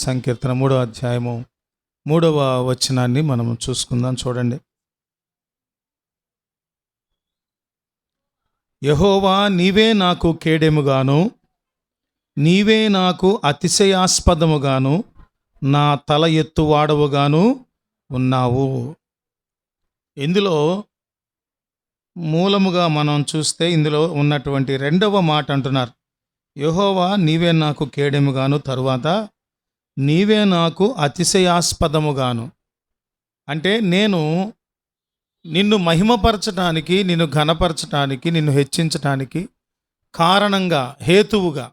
సంకీర్తన 3వ అధ్యాయము 3వ వచనాన్ని మనం చూసుకుందాం. చూడండి. యెహోవా, నీవే నాకు కేడెముగాను, నీవే నాకు అతిశయాస్పదముగాను, నా తల ఎత్తువాడవుగాను ఉన్నావు. ఇందులో మూలముగా మనం చూస్తే ఇందులో ఉన్నటువంటి రెండవ మాట అంటున్నారు. యెహోవా, నీవే నాకు కేడెముగాను, తరువాత నీవే నాకు అతిశయాస్పదముగాను. అంటే నేను నిన్ను మహిమపరచటానికి, నిన్ను ఘనపరచటానికి, నిన్ను హెచ్చించటానికి కారణంగా, హేతువుగా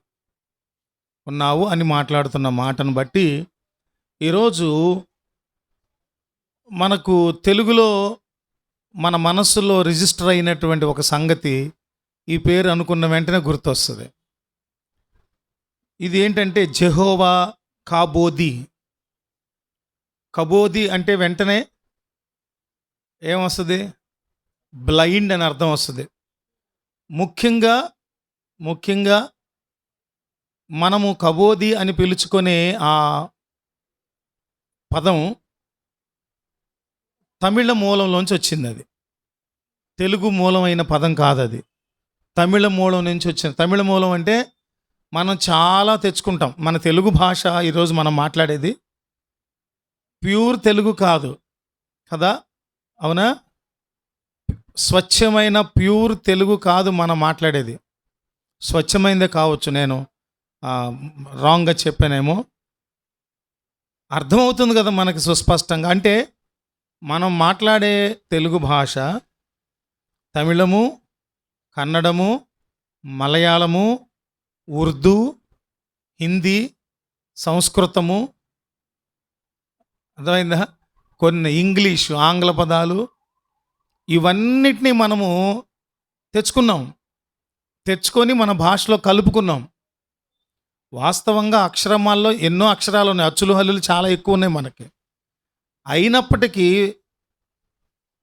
ఉన్నావు అని మాట్లాడుతున్న మాటను బట్టి ఈరోజు మనకు తెలుగులో మన మనస్సులో రిజిస్టర్ అయినటువంటి ఒక సంగతి ఈ పేరు అనుకున్న వెంటనే గుర్తొస్తుంది. ఇది ఏంటంటే జెహోవా కాబోది. కబోది అంటే వెంటనే ఏమొస్తుంది? బ్లైండ్ అని అర్థం వస్తుంది. ముఖ్యంగా మనము కబోది అని పిలుచుకునే ఆ పదం తమిళ మూలంలోంచి వచ్చింది. అది తెలుగు మూలమైన పదం కాదు. అది తమిళ మూలం నుంచి వచ్చింది. తమిళ మూలం అంటే మనం చాలా తెచ్చుకుంటాం. మన తెలుగు భాష ఈరోజు మనం మాట్లాడేది ప్యూర్ తెలుగు కాదు కదా, అవునా? స్వచ్ఛమైన ప్యూర్ తెలుగు కాదు మనం మాట్లాడేది. స్వచ్ఛమైనదే కావచ్చు, నేను రాంగ్గా చెప్పానేమో. అర్థమవుతుంది కదా మనకి సుస్పష్టంగా. అంటే మనం మాట్లాడే తెలుగు భాష తమిళము, కన్నడము, మలయాళము, ఉర్దూ, హిందీ, సంస్కృతము, అర్థమైందా? కొన్ని ఇంగ్లీషు, ఆంగ్ల పదాలు, ఇవన్నిటినీ మనము తెచ్చుకొని మన భాషలో కలుపుకున్నాం. వాస్తవంగా అక్షరమాల్లో ఎన్నో అక్షరాలు ఉన్నాయి, అచ్చులు హల్లులు చాలా ఎక్కువ ఉన్నాయి మనకి. అయినప్పటికీ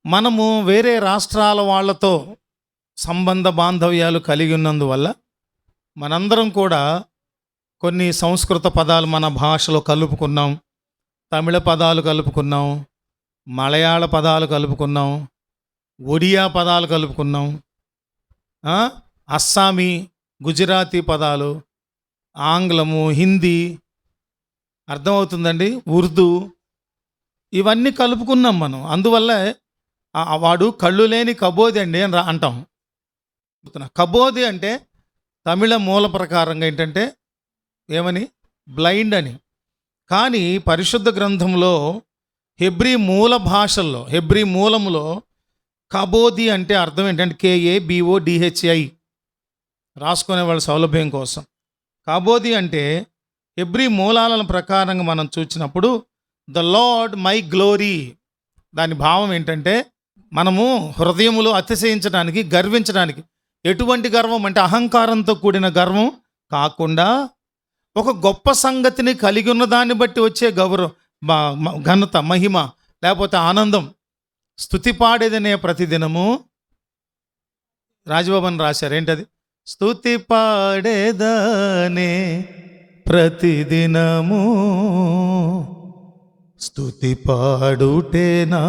మనము వేరే రాష్ట్రాల వాళ్ళతో సంబంధ బాంధవ్యాలు కలిగి ఉన్నందువల్ల మనందరం కూడా కొన్ని సంస్కృత పదాలు మన భాషలో కలుపుకున్నాం, తమిళ పదాలు కలుపుకున్నాం, మలయాళ పదాలు కలుపుకున్నాం, ఒడియా పదాలు కలుపుకున్నాం, అస్సామీ, గుజరాతీ పదాలు, ఆంగ్లము, హిందీ, అర్థమవుతుందండి, ఉర్దూ, ఇవన్నీ కలుపుకున్నాం మనం. అందువల్ల వాడు కళ్ళు లేని కబోది అండి అని అంటాం. కబోది అంటే తమిళ మూల ప్రకారంగా ఏంటంటే ఏమని? బ్లైండ్ అని. కానీ పరిశుద్ధ గ్రంథంలో హెబ్రీ మూల భాషల్లో, హెబ్రీ మూలంలో కబోది అంటే అర్థం ఏంటంటే KABODHI, రాసుకునే వాళ్ళ సౌలభ్యం కోసం. కబోది అంటే హెబ్రీ మూలాల ప్రకారంగా మనం చూసినప్పుడు ద లార్డ్ మై గ్లోరీ. దాని భావం ఏంటంటే మనము హృదయములో అతిశయించడానికి, గర్వించడానికి. ఎటువంటి గర్వం అంటే అహంకారంతో కూడిన గర్వం కాకుండా ఒక గొప్ప సంగతిని కలిగి ఉన్న దాన్ని బట్టి వచ్చే ఘనత, మహిమ, లేకపోతే ఆనందం, స్తుతి పాడేదనే ప్రతిదినము. రాజబాబు రాశారు, ఏంటది? స్తుతి పాడేదనే ప్రతిదినము, స్తుతి పాడుటేనా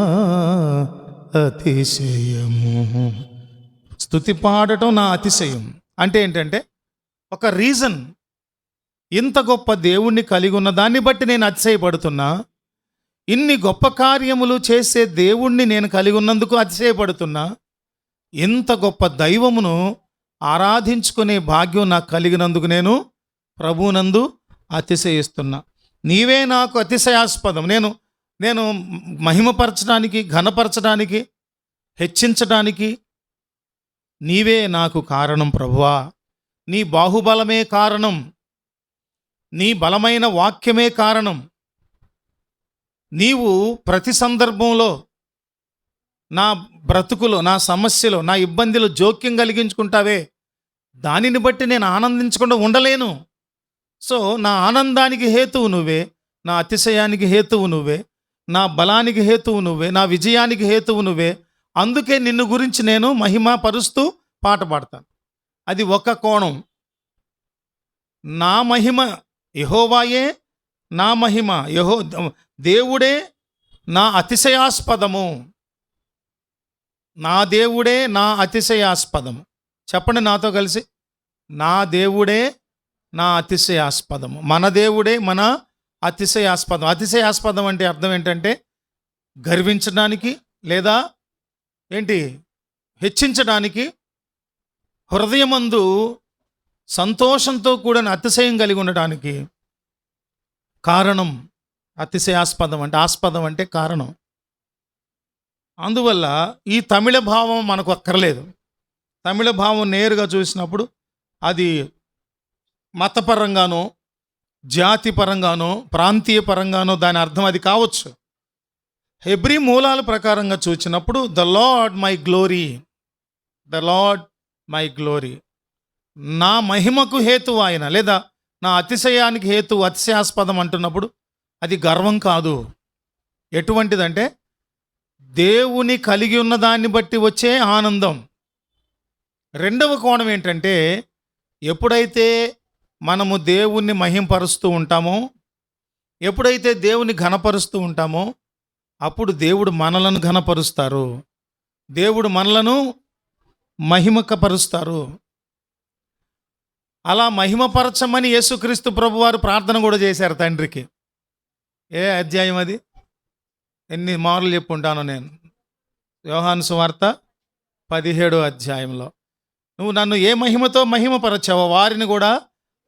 అతిశయము. స్తుతి పాడటం నా అతిశయం అంటే ఏంటంటే ఒక రీజన్. ఇంత గొప్ప దేవుణ్ణి కలిగి ఉన్న దాన్ని బట్టి నేను అతిశయపడుతున్నా. ఇన్ని గొప్ప కార్యములు చేసే దేవుణ్ణి నేను కలిగి ఉన్నందుకు అతిశయపడుతున్నా. ఇంత గొప్ప దైవమును ఆరాధించుకునే భాగ్యం నాకు కలిగినందుకు నేను ప్రభువునందు అతిశయిస్తున్నా. నీవే నాకు అతిశయాస్పదం. నేను మహిమపరచడానికి, ఘనపరచడానికి, హెచ్చించడానికి నీవే నాకు కారణం ప్రభువా. నీ బాహుబలమే కారణం, నీ బలమైన వాక్యమే కారణం. నీవు ప్రతి సందర్భంలో నా బ్రతుకులో, నా సమస్యలో, నా ఇబ్బందిలో జోక్యం కలిగించుకుంటావే. దానిని బట్టి నేను ఆనందించకుండా ఉండలేను. సో నా ఆనందానికి హేతువు నువ్వే, నా అతిశయానికి హేతువు నువ్వే, నా బలానికి హేతువు నువ్వే, నా విజయానికి హేతువు నువ్వే. అందుకే నిన్ను గురించి నేను మహిమ పరుస్తూ పాట పాడతాను. అది ఒక కోణం. నా మహిమ యెహోవాయే నా మహిమ, దేవుడే నా అతిశయాస్పదము. నా దేవుడే నా అతిశయాస్పదము. చెప్పండి నాతో కలిసి, నా దేవుడే నా అతిశయాస్పదము. మన దేవుడే మన అతిశయాస్పదం. అతిశయాస్పదం అంటే అర్థం ఏంటంటే గర్వించడానికి, లేదా ఏంటి, హెచ్చించడానికి, హృదయమందు సంతోషంతో కూడిన అతిశయం కలిగి ఉండడానికి కారణం. అతిశయాస్పదం అంటే, ఆస్పదం అంటే కారణం. అందువల్ల ఈ తమిళ భావం మనకు అక్కర్లేదు. తమిళ భావం నేరుగా చూసినప్పుడు అది మతపరంగానో, జాతి పరంగానో, ప్రాంతీయ పరంగానో దాని అర్థం అది కావచ్చు. హెబ్రీ మూలాల ప్రకారంగా చూసినప్పుడు the lord my glory, the lord my glory, నా మహిమకు హేతువు ఆయన, లేదా నా అతిశయానికి హేతువు, అతిశయాస్పదం అంటున్నప్పుడు అది గర్వం కాదు. ఎటువంటిదంటే దేవుని కలిగి ఉన్న దాన్ని బట్టి వచ్చే ఆనందం. రెండవ కోణం ఏంటంటే ఎప్పుడైతే మనము దేవుణ్ణి మహింపరుస్తూ ఉంటామో, ఎప్పుడైతే దేవుని ఘనపరుస్తూ ఉంటామో, అప్పుడు దేవుడు మనలను ఘనపరుస్తారు, దేవుడు మనలను మహిమకపరుస్తారు. అలా మహిమపరచమని యేసుక్రీస్తు ప్రభువారు ప్రార్థన కూడా చేశారు తండ్రికి. ఏ అధ్యాయం అది? ఎన్ని మార్లు చెప్పుంటాను నేను. యోహాను సువార్త 17వ అధ్యాయంలో, నువ్వు నన్ను ఏ మహిమతో మహిమపరచావో వారిని కూడా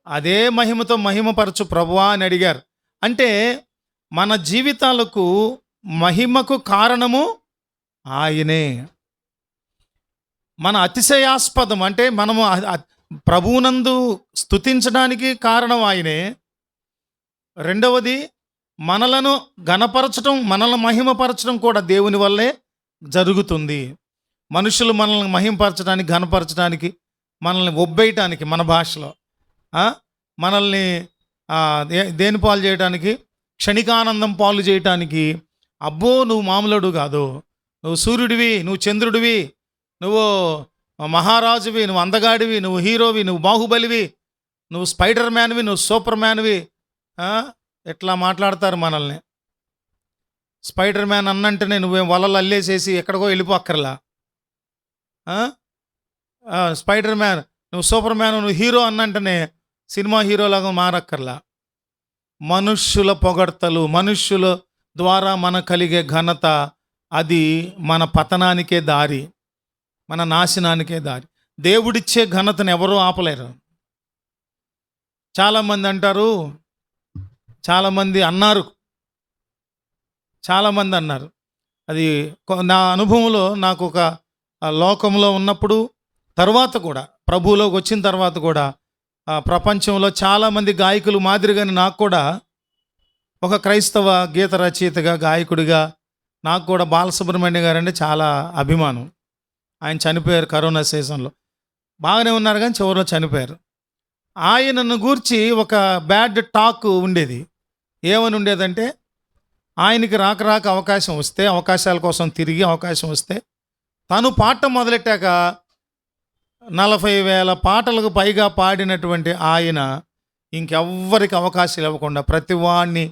అదే మహిమతో మహిమపరచు ప్రభువా అని అడిగారు. అంటే మన జీవితాలకు మహిమకు కారణము ఆయనే. మన అతిశయాస్పదం అంటే మనము ప్రభువునందు స్తుతించడానికి కారణం ఆయనే. రెండవది, మనలను ఘనపరచడం, మనల్ని మహిమపరచడం కూడా దేవుని వల్లే జరుగుతుంది. మనుషులు మనల్ని మహిమపరచడానికి, ఘనపరచడానికి, మనల్ని ఒబ్బేయటానికి, మన భాషలో మనల్ని దేని పాలు చేయడానికి, క్షణికానందం పాలు చేయటానికి, అబ్బో నువ్వు మామూలుడు కాదు, నువ్వు సూర్యుడివి, నువ్వు చంద్రుడివి, నువ్వు మహారాజువి, నువ్వు అందగాడివి, నువ్వు హీరోవి, నువ్వు బాహుబలివి, నువ్వు స్పైడర్ మ్యాన్వి, నువ్వు సూపర్ మ్యాన్వి, ఎట్లా మాట్లాడతారు మనల్ని. స్పైడర్ మ్యాన్ అన్నంటేనే నువ్వేం వలలు అల్లేసేసి ఎక్కడికో వెళ్ళిపోక్కర్లా. స్పైడర్ మ్యాన్, నువ్వు సూపర్ మ్యాన్, నువ్వు హీరో అన్నంటేనే సినిమా హీరోలాగా మారక్కర్లా. మనుష్యుల పొగడ్తలు, మనుష్యుల ద్వారా మన కలిగే ఘనత, అది మన పతనానికే దారి, మన నాశనానికే దారి. దేవుడిచ్చే ఘనతను ఎవరూ ఆపలేరు. చాలామంది అంటారు, చాలామంది అన్నారు, అది నా అనుభవంలో, నాకు ఒక లోకంలో ఉన్నప్పుడు, తర్వాత కూడా ప్రభువులోకి వచ్చిన తర్వాత కూడా ప్రపంచంలో చాలామంది గాయకులు మాదిరిగానే నాకు కూడా ఒక క్రైస్తవ గీత రచయితగా, గాయకుడిగా నాకు కూడా బాలసుబ్రహ్మణ్యం గారు అంటే చాలా అభిమానం. ఆయన చనిపోయారు కరోనా సీజన్లో. బాగానే ఉన్నారు కానీ చివరిలో చనిపోయారు. ఆయనను గూర్చి ఒక బ్యాడ్ టాక్ ఉండేది. ఏమని ఉండేదంటే, ఆయనకి రాక అవకాశం వస్తే, అవకాశాల కోసం తిరిగి అవకాశం వస్తే, తను పాడటం మొదలెట్టాక 40,000 పాటలకు పైగా పాడినటువంటి ఆయన ఇంకెవ్వరికి అవకాశాలు ఇవ్వకుండా ప్రతి వాడిని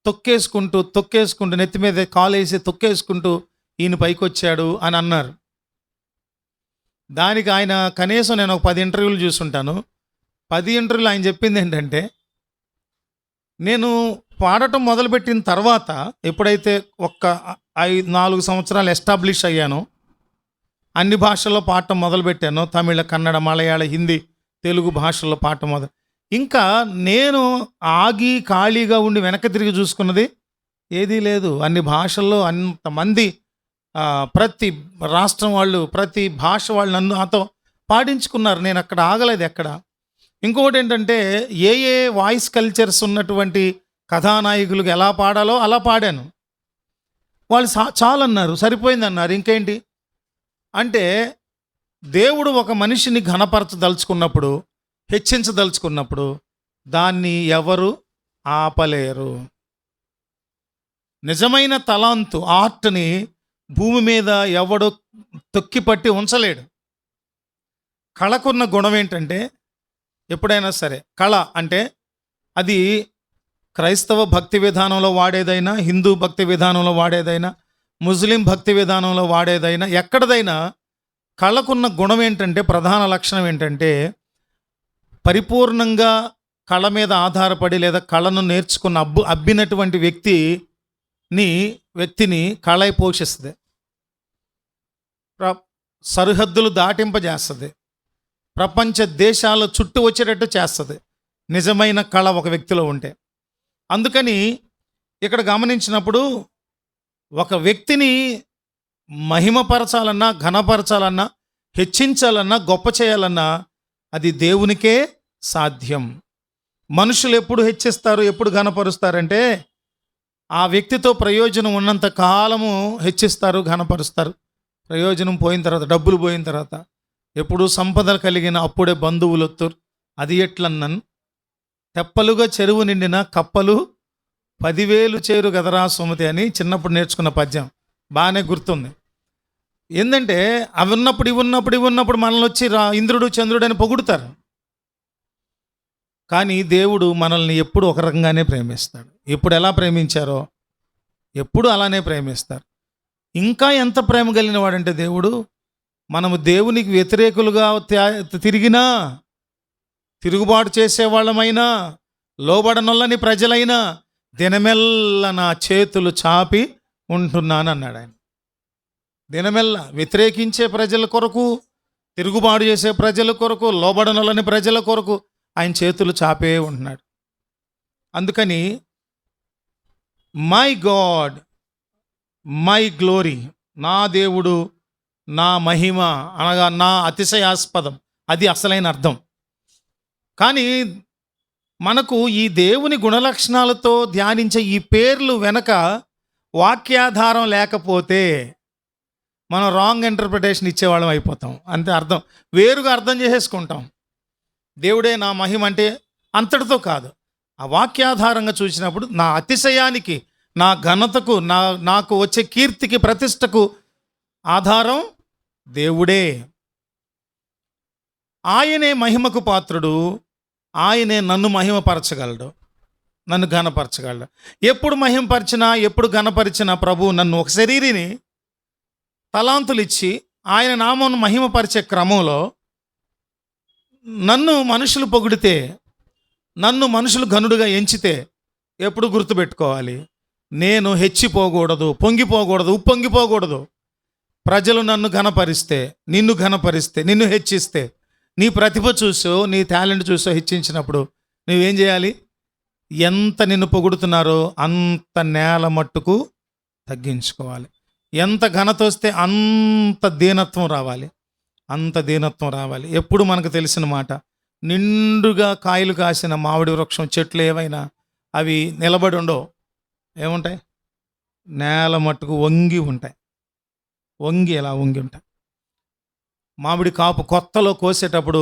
తొక్కేసుకుంటూ నెత్తి మీద కాలేసి తొక్కేసుకుంటూ ఈయన పైకి వచ్చాడు అని అన్నారు. దానికి ఆయన కనీసం నేను ఒక 10 ఇంటర్వ్యూలు చూసుంటాను. 10 ఇంటర్వ్యూలు ఆయన చెప్పింది ఏంటంటే, నేను పాడటం మొదలుపెట్టిన తర్వాత, ఎప్పుడైతే 4 సంవత్సరాలు ఎస్టాబ్లిష్ అయ్యానో, అన్ని భాషల్లో పాడటం మొదలుపెట్టాను, తమిళ, కన్నడ, మలయాళ, హిందీ, తెలుగు భాషల్లో పాడటం ఇంకా నేను ఆగి ఖాళీగా ఉండి వెనక్కి తిరిగి చూసుకున్నది ఏదీ లేదు. అన్ని భాషల్లో అంతమంది, ప్రతి రాష్ట్రం వాళ్ళు, ప్రతి భాష వాళ్ళు నన్ను నాతో పాడించుకున్నారు. నేను అక్కడ ఆగలేదు ఎక్కడ. ఇంకొకటి ఏంటంటే, ఏ వాయిస్ కల్చర్స్ ఉన్నటువంటి కథానాయకులకు ఎలా పాడాలో అలా పాడాను. వాళ్ళు చాలన్నారు, సరిపోయిందన్నారు. ఇంకేంటి అంటే, దేవుడు ఒక మనిషిని ఘనపరచదలుచుకున్నప్పుడు, హెచ్చించదలుచుకున్నప్పుడు దాన్ని ఎవరు ఆపలేరు. నిజమైన తలాంతు, ఆర్ట్ని భూమి మీద ఎవడు తొక్కిపట్టి ఉంచలేడు. కళకున్న గుణం ఏంటంటే, ఎప్పుడైనా సరే కళ అంటే అది క్రైస్తవ భక్తి విధానంలో వాడేదైనా, హిందూ భక్తి విధానంలో వాడేదైనా, ముస్లిం భక్తి విధానంలో వాడేదైనా, ఎక్కడదైనా కళకున్న గుణం ఏంటంటే, ప్రధాన లక్షణం ఏంటంటే, పరిపూర్ణంగా కళ మీద ఆధారపడి లేదా కళను నేర్చుకున్న అబ్బినటువంటి వ్యక్తిని కళ పోషిస్తుంది. సరిహద్దులు దాటింపజేస్తుంది. ప్రపంచ దేశాల చుట్టూ వచ్చేటట్టు చేస్తుంది నిజమైన కళ ఒక వ్యక్తిలో ఉంటే. అందుకని ఇక్కడ గమనించినప్పుడు ఒక వ్యక్తిని మహిమపరచాలన్నా, ఘనపరచాలన్నా, హెచ్చించాలన్నా, గొప్ప చేయాలన్నా అది దేవునికే సాధ్యం. మనుషులు ఎప్పుడు హెచ్చిస్తారు, ఎప్పుడు ఘనపరుస్తారంటే ఆ వ్యక్తితో ప్రయోజనం ఉన్నంత కాలము హెచ్చిస్తారు, ఘనపరుస్తారు. ప్రయోజనం పోయిన తర్వాత, డబ్బులు పోయిన తర్వాత, ఎప్పుడు సంపదలు కలిగిన అప్పుడే బంధువులొత్తురు. అది ఎట్లన్నన్ తెప్పలుగా చెరువు నిండిన కప్పలు 10,000 చేరు గదరా సుమతి అని చిన్నప్పుడు నేర్చుకున్న పద్యం బాగానే గుర్తుంది. ఏంటంటే అవి ఉన్నప్పుడు ఇవి ఉన్నప్పుడు మనల్ని వచ్చి ఇంద్రుడు చంద్రుడు అని పొగుడుతారు. కానీ దేవుడు మనల్ని ఎప్పుడు ఒక రకంగానే ప్రేమిస్తాడు. ఎప్పుడు ఎలా ప్రేమించారో ఎప్పుడు అలానే ప్రేమిస్తారు. ఇంకా ఎంత ప్రేమ కలిగిన వాడంటే దేవుడు, మనము దేవునికి వ్యతిరేకులుగా తిరిగినా, తిరుగుబాటు చేసేవాళ్ళమైనా, లోబడనొల్లని ప్రజలైనా దినమెల్ల నా చేతులు చాపి ఉంటున్నాను అన్నాడు ఆయన. దినమెల్ల వ్యతిరేకించే ప్రజల కొరకు, తిరుగుబాటు చేసే ప్రజల కొరకు, లోబడనొల్లని ప్రజల కొరకు ఆయన చేతులు చాపే ఉంటున్నాడు. అందుకని మై గాడ్ మై గ్లోరీ, నా దేవుడు నా మహిమ అనగా నా అతిశయాస్పదం, అది అసలైన అర్థం. కానీ మనకు ఈ దేవుని గుణలక్షణాలతో ధ్యానించే ఈ పేర్లు వెనక వాక్యాధారం లేకపోతే మనం రాంగ్ ఇంటర్ప్రిటేషన్ ఇచ్చేవాళ్ళం అయిపోతాం. అంతే, అర్థం వేరుగా అర్థం చేసేసుకుంటాం. దేవుడే నా మహిమ అంటే అంతటితో కాదు, ఆ వాక్యాధారంగా చూసినప్పుడు నా అతిశయానికి, నా ఘనతకు, నాకు వచ్చే కీర్తికి, ప్రతిష్టకు ఆధారం దేవుడే. ఆయనే మహిమకు పాత్రుడు, ఆయనే నన్ను మహిమపరచగలడు, నన్ను ఘనపరచగలడు. ఎప్పుడు మహిమపరిచినా, ఎప్పుడు ఘనపరిచినా ప్రభు నన్ను ఒక శరీరిని తలాంతులు ఇచ్చి ఆయన నామం మహిమపరిచే క్రమంలో నన్ను మనుషులు పొగిడితే, నన్ను మనుషులు ఘనుడుగా ఎంచితే ఎప్పుడు గుర్తుపెట్టుకోవాలి, నేను హెచ్చిపోకూడదు, పొంగిపోకూడదు, ఉప్పొంగిపోకూడదు. ప్రజలు నన్ను ఘనపరిస్తే, నిన్ను ఘనపరిస్తే, నిన్ను హెచ్చిస్తే, నీ ప్రతిభ చూసో, నీ టాలెంట్ చూసో హెచ్చించినప్పుడు నువ్వేం చేయాలి? ఎంత నిన్ను పొగుడుతున్నారో అంత నేల మట్టుకు తగ్గించుకోవాలి. ఎంత ఘనత వస్తే అంత దీనత్వం రావాలి, అంత దీనత్వం రావాలి. ఎప్పుడు మనకు తెలిసిన మాట, నిండుగా కాయలు కాసిన మామిడి వృక్షం చెట్లు ఏవైనా అవి నిలబడి ఉండవు, ఏముంటాయి? నేల మట్టుకు వంగి ఉంటాయి. ఎలా వంగి ఉంటాయి. మామిడి కాపు కొత్తలో కోసేటప్పుడు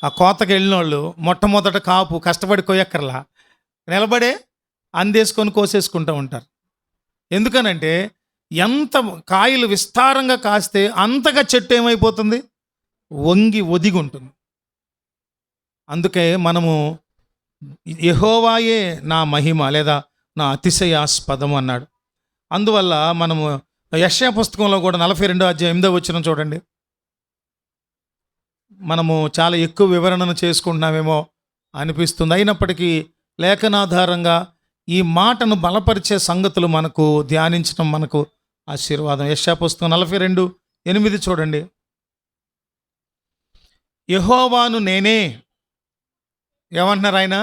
ఆ కోతకి వెళ్ళిన వాళ్ళు మొట్టమొదట కాపు కష్టపడి కోయక్కర్లా, నిలబడే అందేసుకొని కోసేసుకుంటూ ఉంటారు. ఎందుకనంటే ఎంత కాయలు విస్తారంగా కాస్తే అంతగా చెట్టు ఏమైపోతుంది? వంగి ఒదిగి ఉంటుంది. అందుకే మనము యెహోవాయే నా మహిమ లేదా నా అతిశయాస్పదం అన్నాడు. అందువల్ల మనము యెషయా పుస్తకంలో కూడా 42వ అధ్యాయం 8వ వచనం చూడండి. మనము చాలా ఎక్కువ వివరణను చేసుకుంటున్నామేమో అనిపిస్తుంది. అయినప్పటికీ లేఖనాధారంగా ఈ మాటను బలపరిచే సంగతులు మనకు ధ్యానించడం మనకు ఆశీర్వాదం. యెషయా పుస్తకం 42:8 చూడండి. యెహోవాను నేనే, ఏమంటున్నారు ఆయన?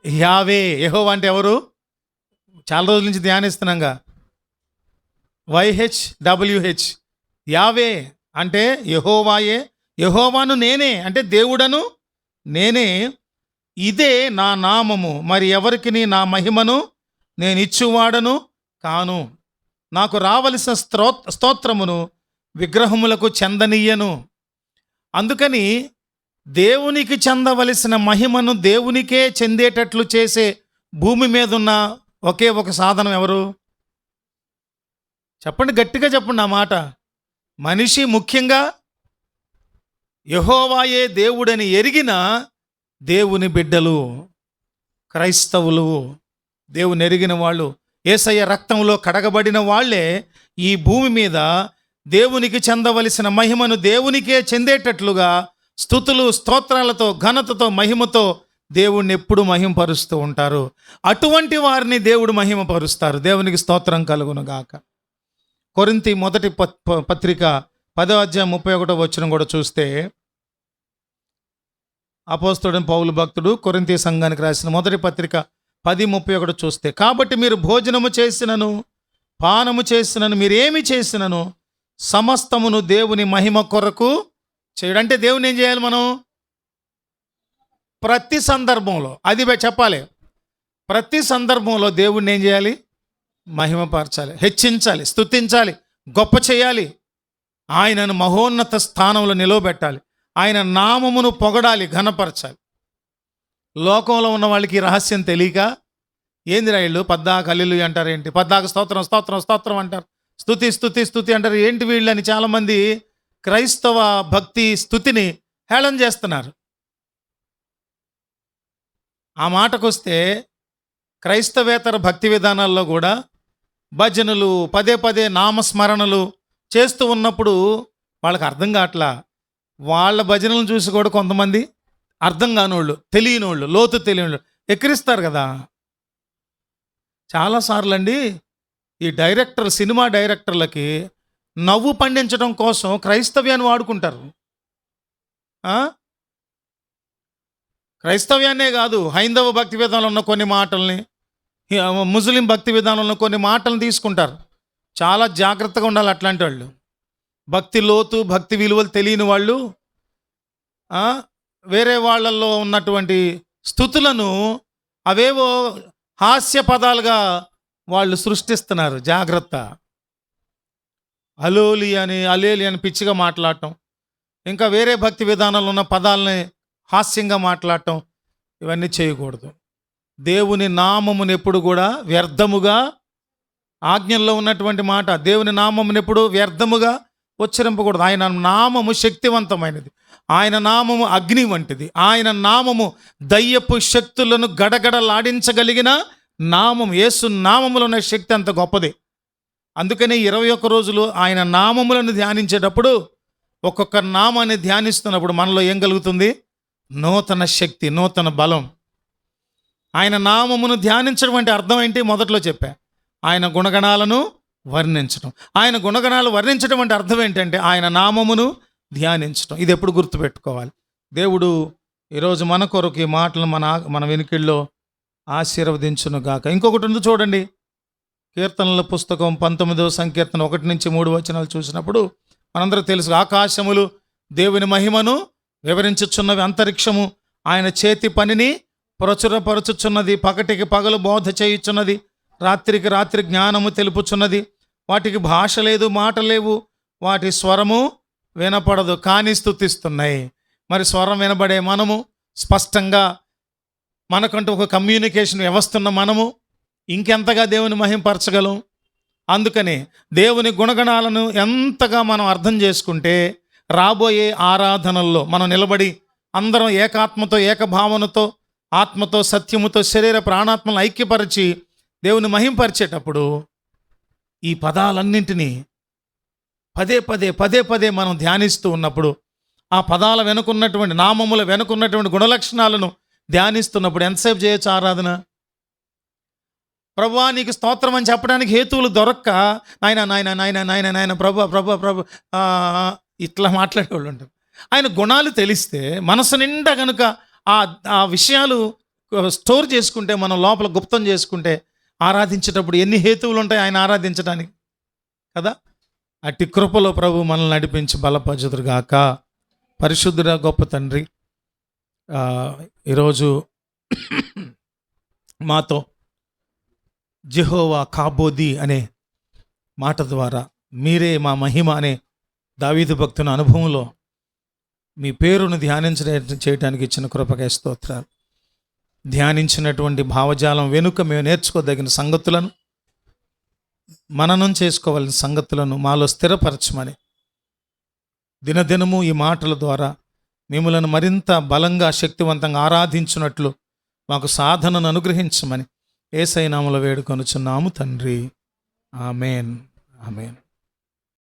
యావే. యెహోవా అంటే ఎవరు? చాలా రోజుల నుంచి ధ్యానిస్తున్నాంగా, YHWH, యావే అంటే యెహోవాయే. యెహోవాను నేనే అంటే దేవుడను నేనే, ఇదే నా నామము, మరి ఎవరికి నా మహిమను నేను ఇచ్చువాడను కాను, నాకు రావలసిన స్తోత్రమును విగ్రహములకు చెందనీయను. అందుకని దేవునికి చెందవలసిన మహిమను దేవునికే చెందేటట్లు చేసే భూమి మీద ఉన్న ఒకే ఒక సాధనం ఎవరు? చెప్పండి, గట్టిగా చెప్పండి ఆ మాట. మనిషి, ముఖ్యంగా యెహోవాయే దేవుడని ఎరిగిన దేవుని బిడ్డలు. క్రైస్తవులు, దేవుని ఎరిగిన వాళ్ళు, యేసయ్య రక్తంలో కడగబడిన వాళ్ళే ఈ భూమి మీద దేవునికి చెందవలసిన మహిమను దేవునికే చెందేటట్లుగా స్తుతులు స్తోత్రాలతో ఘనతతో మహిమతో దేవుణ్ణి ఎప్పుడు మహిమపరుస్తూ ఉంటారు. అటువంటి వారిని దేవుడు మహిమపరుస్తారు. దేవునికి స్తోత్రం కలుగును గాక. కొరింథీ మొదటి పత్రిక 10వ అధ్యాయం 31వ వచనం కూడా చూస్తే, అపోస్తలుడైన పౌలు భక్తుడు కొరింథీ సంఘానికి రాసిన మొదటి పత్రిక 10:31 చూస్తే, కాబట్టి మీరు భోజనము చేసినను పానము చేసినను మీరేమి చేసినను సమస్తమును దేవుని మహిమ కొరకు చేయడం. అంటే దేవుని ఏం చేయాలి మనం? ప్రతి సందర్భంలో, అది చెప్పాలి, ప్రతి సందర్భంలో దేవుణ్ణి ఏం చేయాలి? మహిమపరచాలి, హెచ్చించాలి, స్తుతించాలి, గొప్ప చేయాలి, ఆయనను మహోన్నత స్థానంలో నిలవబెట్టాలి, ఆయన నామమును పొగడాలి, ఘనపరచాలి. లోకంలో ఉన్న వాళ్ళకి ఈ రహస్యం తెలియక ఏంది రాయిళ్ళు పద్దాక హల్లెలూయా అంటారు, ఏంటి పద్దాక స్తోత్రం స్తోత్రం స్తోత్రం అంటారు, స్తుతి స్తుతి స్తుతి అంటారు, ఏంటి వీళ్ళు అని చాలామంది క్రైస్తవ భక్తి స్తుతిని హేళన చేస్తున్నారు. ఆ మాటకొస్తే క్రైస్తవేతర భక్తి విధానాల్లో కూడా భజనలు పదే పదే నామస్మరణలు చేస్తూ ఉన్నప్పుడు వాళ్ళకి అర్థం కావట్లా. వాళ్ళ భజనలను చూసి కూడా కొంతమంది అర్థం కానివాళ్ళు, తెలియనివాళ్ళు, లోతు తెలియని ఎక్కిరిస్తారు కదా. చాలాసార్లు అండి ఈ సినిమా డైరెక్టర్లకి నవ్వు పండించడం కోసం క్రైస్తవ్యాన్ని వాడుకుంటారు. క్రైస్తవ్యాన్నే కాదు, హైందవ భక్తి విధానంలో ఉన్న కొన్ని మాటల్ని, ముస్లిం భక్తి విధానంలో ఉన్న కొన్ని మాటలను తీసుకుంటారు. చాలా జాగ్రత్తగా ఉండాలి అట్లాంటి వాళ్ళు. భక్తి లోతు భక్తి విలువలు తెలియని వాళ్ళు వేరే వాళ్ళల్లో ఉన్నటువంటి స్థుతులను అవేవో హాస్య పదాలుగా వాళ్ళు సృష్టిస్తున్నారు. జాగ్రత్త. అలేలి అని పిచ్చిగా మాట్లాడటం, ఇంకా వేరే భక్తి విధానంలో ఉన్న పదాలని హాస్యంగా మాట్లాడటం, ఇవన్నీ చేయకూడదు. దేవుని నామమును ఎప్పుడు కూడా వ్యర్థముగా, ఆజ్ఞల్లో ఉన్నటువంటి మాట, దేవుని నామమును ఎప్పుడు వ్యర్థముగా ఉచ్చరింపకూడదు. ఆయన నామము శక్తివంతమైనది, ఆయన నామము అగ్ని వంటిది, ఆయన నామము దయ్యపు శక్తులను గడగడలాడించగలిగిన నామం. యేసు నామములో ఉన్న శక్తి అంత గొప్పది. అందుకని 21 రోజులు ఆయన నామములను ధ్యానించేటప్పుడు, ఒక్కొక్క నామాన్ని ధ్యానిస్తున్నప్పుడు మనలో ఏం కలుగుతుంది? నూతన శక్తి, నూతన బలం. ఆయన నామమును ధ్యానించడం అంటే అర్థం ఏంటి? మొదట్లో చెప్పా, ఆయన గుణగణాలను వర్ణించడం. ఆయన గుణగణాలు వర్ణించడం అంటే అర్థం ఏంటంటే ఆయన నామమును ధ్యానించడం. ఇది ఎప్పుడు గుర్తుపెట్టుకోవాలి. దేవుడు ఈరోజు మన కొరకు ఈ మాటలు మన వెనుకల్లో ఆశీర్వదించును గాక. ఇంకొకటి ఉంది చూడండి, కీర్తనల పుస్తకం 19వ సంకీర్తన 1-3 వచనాలు చూసినప్పుడు మనందరూ తెలుసు, ఆకాశములు దేవుని మహిమను వివరించుచున్నవి, అంతరిక్షము ఆయన చేతి పనిని ప్రచురపరచుచున్నది, పగటికి పగలు బోధ చేయుచున్నది, రాత్రికి రాత్రి జ్ఞానము తెలుపుచున్నది. వాటికి భాష లేదు, మాట లేవు, వాటి స్వరము వినపడదు, కానీ స్తుతిస్తున్నాయి. మరి స్వరం వినబడే మనము, స్పష్టంగా మనకంటూ ఒక కమ్యూనికేషన్ వ్యవస్థ ఉన్న మనము ఇంకెంతగా దేవుని మహింపరచగలం? అందుకని దేవుని గుణగణాలను ఎంతగా మనం అర్థం చేసుకుంటే రాబోయే ఆరాధనల్లో మనం నిలబడి అందరం ఏకాత్మతో, ఏకభావనతో, ఆత్మతో, సత్యముతో శరీర ప్రాణాత్మలను ఐక్యపరిచి దేవుని మహింపరిచేటప్పుడు ఈ పదాలన్నింటినీ పదే పదే మనం ధ్యానిస్తూ ఉన్నప్పుడు, ఆ పదాల వెనుకున్నటువంటి, నామముల వెనుకున్నటువంటి గుణలక్షణాలను ధ్యానిస్తున్నప్పుడు ఎంతసేపు చేయొచ్చు ఆరాధన? ప్రభువా నీకు స్తోత్రం అని చెప్పడానికి హేతువులు దొరక్క నాయన ప్రభు ఇట్లా మాట్లాడేవాళ్ళు ఉంటారు. ఆయన గుణాలు తెలిస్తే మనసు నిండా కనుక ఆ విషయాలు స్టోర్ చేసుకుంటే, మనం లోపల గుప్తం చేసుకుంటే ఆరాధించేటప్పుడు ఎన్ని హేతువులు ఉంటాయి ఆయన ఆరాధించడానికి కదా. అట్టి కృపలో ప్రభు మనల్ని నడిపించి బలపరచుదురుగాక. పరిశుద్ధుడ గొప్ప తండ్రి, ఈరోజు మాతో యెహోవా కాబోది అనే మాట ద్వారా మీరే మా మహిమ అనే దావీదు భక్తుని అనుభవంలో మీ పేరును చేయడానికి ఇచ్చిన కృపకే స్తోత్రాలు. ధ్యానించినటువంటి భావజాలం వెనుక మేము నేర్చుకోదగిన సంగతులను, మననం చేసుకోవాల్సిన సంగతులను మాలో స్థిరపరచమని, దినదినము ఈ మాటల ద్వారా మిమ్మలను మరింత బలంగా, శక్తివంతంగా ఆరాధించున్నట్లు మాకు సాధనను అనుగ్రహించమని యేసయ్య నామములో వేడుకొనుచున్నాము తండ్రి. ఆమేన్. ఆమేన్.